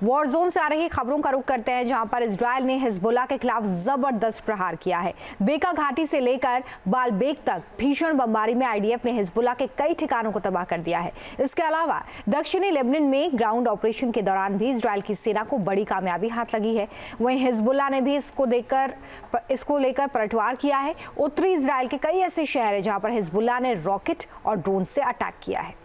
War zone से आ रही खबरों का रुख करते हैं, जहां पर इजराइल ने हिजबुल्लाह के खिलाफ जबरदस्त प्रहार किया है। बेका घाटी से लेकर बालबेक तक भीषण बमबारी में आईडीएफ ने हिजबुल्लाह के कई ठिकानों को तबाह कर दिया है। इसके अलावा दक्षिणी लेबनान में ग्राउंड ऑपरेशन के दौरान भी इजराइल की सेना को बड़ी कामयाबी हाथ लगी है। वहीं हिजबुल्लाह ने भी इसको लेकर पलटवार किया है। उत्तरी इजराइल के कई ऐसे शहर हैं जहां पर हिजबुल्लाह ने रॉकेट और ड्रोन से अटैक किया है।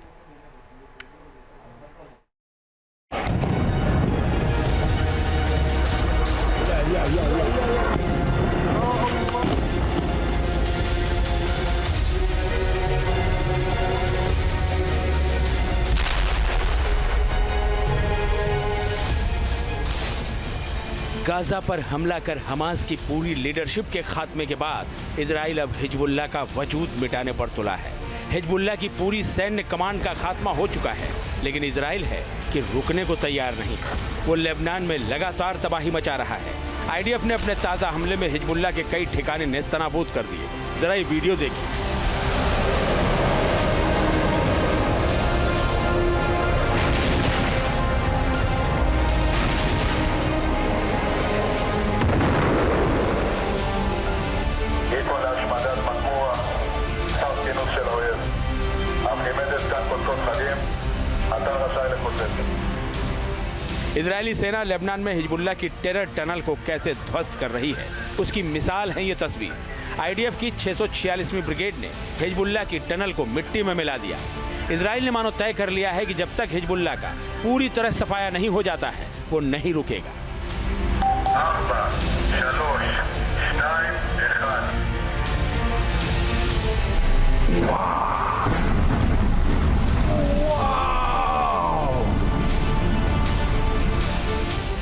गाजा पर हमला कर हमास की पूरी लीडरशिप के खात्मे के बाद इजराइल अब हिजबुल्लाह का वजूद मिटाने पर तुला है। हिजबुल्लाह की पूरी सैन्य कमान का खात्मा हो चुका है, लेकिन इजराइल है कि रुकने को तैयार नहीं। वो लेबनान में लगातार तबाही मचा रहा है। आईडीएफ ने अपने ताज़ा हमले में हिजबुल्लाह के कई ठिकाने नेस्तनाबूद कर दिए। जरा ये वीडियो देखिए। इजरायली सेना लेबनान में हिजबुल्लाह की टेरर टनल को कैसे ध्वस्त कर रही है, उसकी मिसाल है ये तस्वीर। आईडीएफ की 646वीं ब्रिगेड ने हिजबुल्लाह की टनल को मिट्टी में मिला दिया। इजराइल ने मानो तय कर लिया है कि जब तक हिजबुल्लाह का पूरी तरह सफाया नहीं हो जाता है, वो नहीं रुकेगा।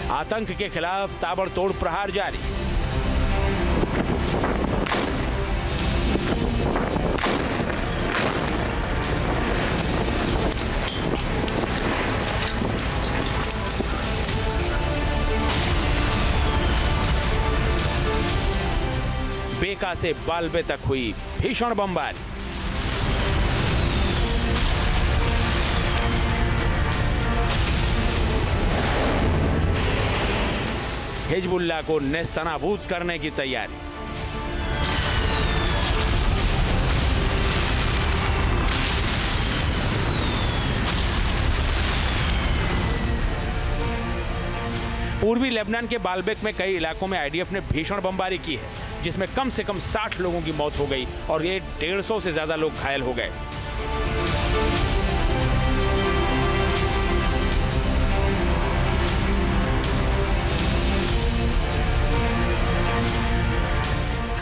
आतंक के खिलाफ ताबड़तोड़ प्रहार जारी। बेका से बालबे तक हुई भीषण बमबारी। हिजबुल्लाह को नेस्तनाबूद करने की तैयारी। पूर्वी लेबनान के बालबेक में कई इलाकों में आईडीएफ ने भीषण बमबारी की है, जिसमें कम से कम 60 लोगों की मौत हो गई और ये 150 से ज्यादा लोग घायल हो गए।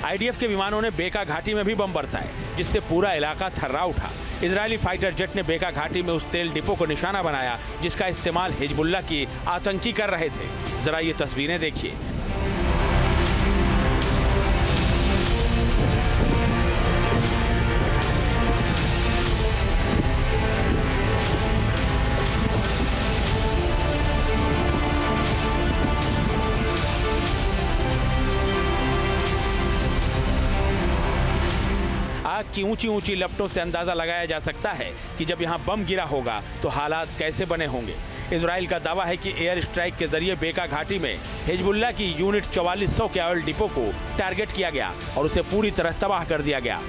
आईडीएफ के विमानों ने बेका घाटी में भी बम बरसाए, जिससे पूरा इलाका थर्रा उठा। इजरायली फाइटर जेट ने बेका घाटी में उस तेल डिपो को निशाना बनाया जिसका इस्तेमाल हिजबुल्लाह की आतंकी कर रहे थे। जरा ये तस्वीरें देखिए। आग की ऊंची ऊंची लपटों से अंदाजा लगाया जा सकता है कि जब यहां बम गिरा होगा तो हालात कैसे बने होंगे। इजराइल का दावा है कि एयर स्ट्राइक के जरिए बेका घाटी में हिजबुल्लाह की यूनिट 4400 के ऑयल डिपो को टारगेट किया गया और उसे पूरी तरह तबाह कर दिया गया।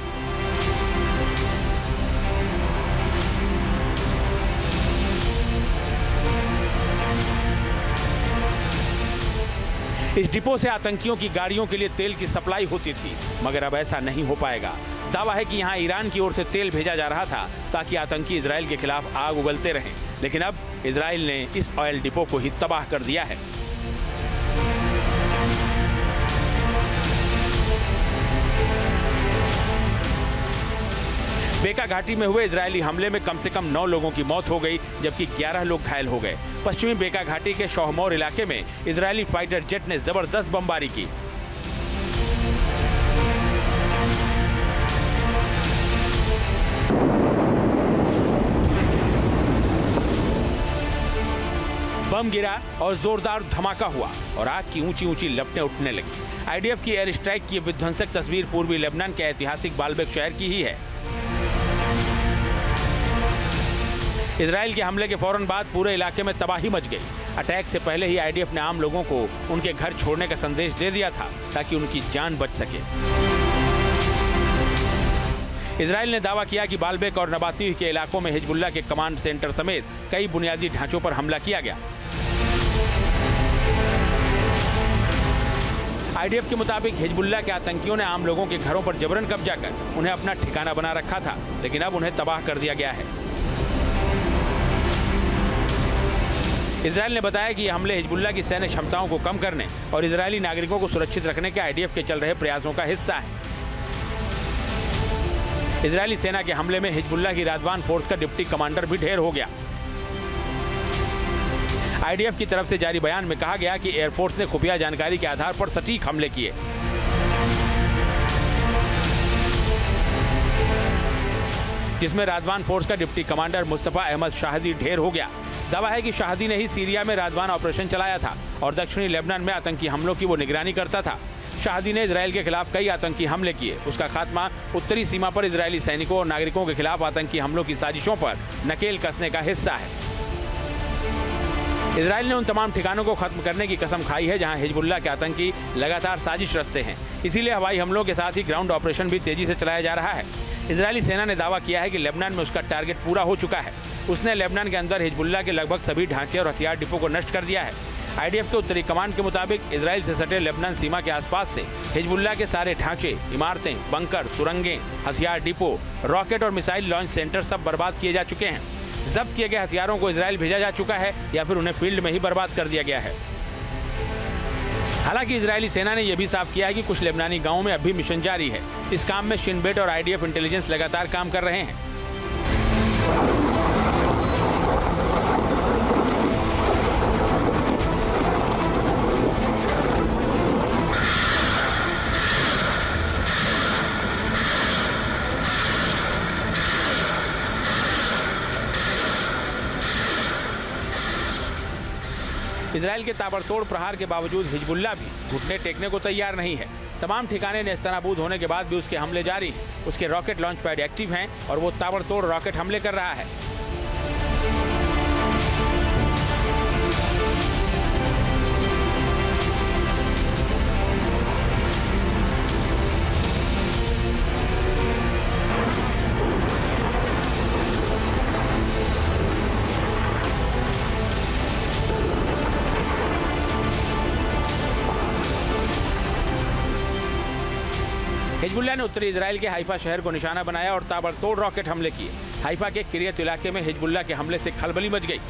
इस डिपो से आतंकियों की गाड़ियों के लिए तेल की सप्लाई होती थी, मगर अब ऐसा नहीं हो पाएगा। दावा है कि यहां ईरान की ओर से तेल भेजा जा रहा था ताकि आतंकी इजराइल के खिलाफ आग उगलते रहें, लेकिन अब इजराइल ने इस ऑयल डिपो को ही तबाह कर दिया है। बेका घाटी में हुए इजरायली हमले में कम से कम 9 लोगों की मौत हो गई, जबकि 11 लोग घायल हो गए। पश्चिमी बेका घाटी के शोहमोर इलाके में इजरायली फाइटर जेट ने जबरदस्त बमबारी की। बम गिरा और जोरदार धमाका हुआ और आग की ऊंची ऊंची लपटें उठने लगी। आईडीएफ की एयर स्ट्राइक की विध्वंसक तस्वीर पूर्वी लेबनान के ऐतिहासिक बालबेक शहर की ही है। इजराइल के हमले के फौरन बाद पूरे इलाके में तबाही मच गई। अटैक से पहले ही आईडीएफ ने आम लोगों को उनके घर छोड़ने का संदेश दे दिया था ताकि उनकी जान बच सके। इजराइल ने दावा किया कि बालबेक और नबाती के इलाकों में हिजबुल्लाह के कमांड सेंटर समेत कई बुनियादी ढांचों पर हमला किया गया। आईडीएफ के मुताबिक हिजबुल्लाह के आतंकियों ने आम लोगों के घरों पर जबरन कब्जा कर उन्हें अपना ठिकाना बना रखा था, लेकिन अब उन्हें तबाह कर दिया गया है। इजराइल ने बताया कि ये हमले हिजबुल्लाह की सैन्य क्षमताओं को कम करने और इजरायली नागरिकों को सुरक्षित रखने के आईडीएफ के चल रहे प्रयासों का हिस्सा है। इजरायली सेना के हमले में हिजबुल्लाह की रादवान फोर्स का डिप्टी कमांडर भी ढेर हो गया। आईडीएफ की तरफ से जारी बयान में कहा गया कि एयरफोर्स ने खुफिया जानकारी के आधार पर सटीक हमले किए। जिसमें रादवान फोर्स का डिप्टी कमांडर मुस्तफा अहमद शाहदी ढेर हो गया। दावा है कि शाहदी ने ही सीरिया में रादवान ऑपरेशन चलाया था और दक्षिणी लेबनान में आतंकी हमलों की वो निगरानी करता था। शाहदी ने इजराइल के खिलाफ कई आतंकी हमले किए। उसका खात्मा उत्तरी सीमा पर इजरायली सैनिकों और नागरिकों के खिलाफ आतंकी हमलों की साजिशों पर नकेल कसने का हिस्सा है। इजराइल ने उन तमाम ठिकानों को खत्म करने की कसम खाई है जहां हिजबुल्लाह के आतंकी लगातार साजिश रचते हैं। इसीलिए हवाई हमलों के साथ ही ग्राउंड ऑपरेशन भी तेजी से चलाया जा रहा है। इजरायली सेना ने दावा किया है कि लेबनान में उसका टारगेट पूरा हो चुका है। उसने लेबनान के अंदर हिजबुल्लाह के लगभग सभी ढांचे और हथियार डिपो को नष्ट कर दिया है। आईडीएफ के उत्तरी कमांड के मुताबिक इजराइल से सटे लेबनान सीमा के आसपास से हिजबुल्लाह के सारे ढांचे, इमारतें, बंकर, सुरंगें, हथियार डिपो, रॉकेट और मिसाइल लॉन्च सेंटर सब बर्बाद किए जा चुके हैं। जब्त किए गए हथियारों को इजराइल भेजा जा चुका है या फिर उन्हें फील्ड में ही बर्बाद कर दिया गया है। हालांकि इजरायली सेना ने यह भी साफ किया है कि कुछ लेबनानी गांवों में अब भी मिशन जारी है। इस काम में शिन बेट और आईडीएफ इंटेलिजेंस लगातार काम कर रहे हैं। इजराइल के ताबड़तोड़ प्रहार के बावजूद हिजबुल्लाह भी घुटने टेकने को तैयार नहीं है। तमाम ठिकाने नेस्तनाबूद होने के बाद भी उसके हमले जारी हैं। उसके रॉकेट लॉन्च पैड एक्टिव हैं और वो ताबड़तोड़ रॉकेट हमले कर रहा है। हिजबुल्लाह ने उत्तरी इजराइल के हाइफा शहर को निशाना बनाया और ताबड़तोड़ रॉकेट हमले किए। हाइफा के किरियत इलाके में हिजबुल्लाह के हमले से खलबली मच गई।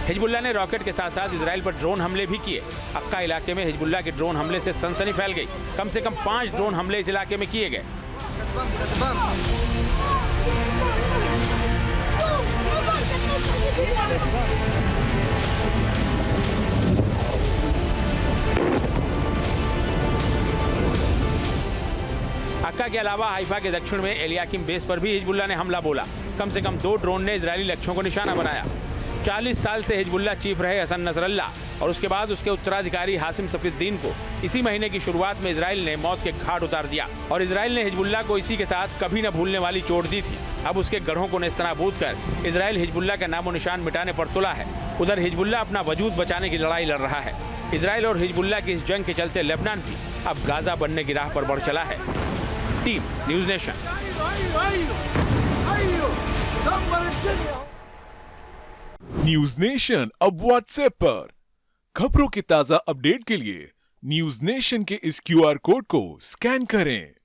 हिजबुल्लाह ने रॉकेट के साथ साथ इजराइल पर ड्रोन हमले भी किए। अक्का इलाके में हिजबुल्लाह के ड्रोन हमले से सनसनी फैल गई। कम से कम 5 ड्रोन हमले इस इलाके में किए गए। अक्का के अलावा हाइफा के दक्षिण में एलियाकिम बेस पर भी हिजबुल्लाह ने हमला बोला। कम से कम 2 ड्रोन ने इजरायली लक्ष्यों को निशाना बनाया। 40 साल से हिजबुल्लाह चीफ रहे हसन नसरल्लाह और उसके बाद उसके उत्तराधिकारी हासिम सफीउद्दीन को इसी महीने की शुरुआत में इजराइल ने मौत के घाट उतार दिया और इजराइल ने हिजबुल्लाह को इसी के साथ कभी न भूलने वाली चोट दी थी। अब उसके गढ़ों को नेस्तनाबूद कर इजराइल हिजबुल्लाह का नामो निशान मिटाने पर तुला है। उधर हिजबुल्लाह अपना वजूद बचाने की लड़ाई लड़ रहा है। इजराइल और हिजबुल्लाह की इस जंग के चलते लेबनान भी अब गाजा बनने की राह पर बढ़ चला है। Team news nation. News nation अब व्हाट्सएप पर खबरों के ताजा अपडेट के लिए न्यूज़ नेशन के इस QR कोड को स्कैन करें।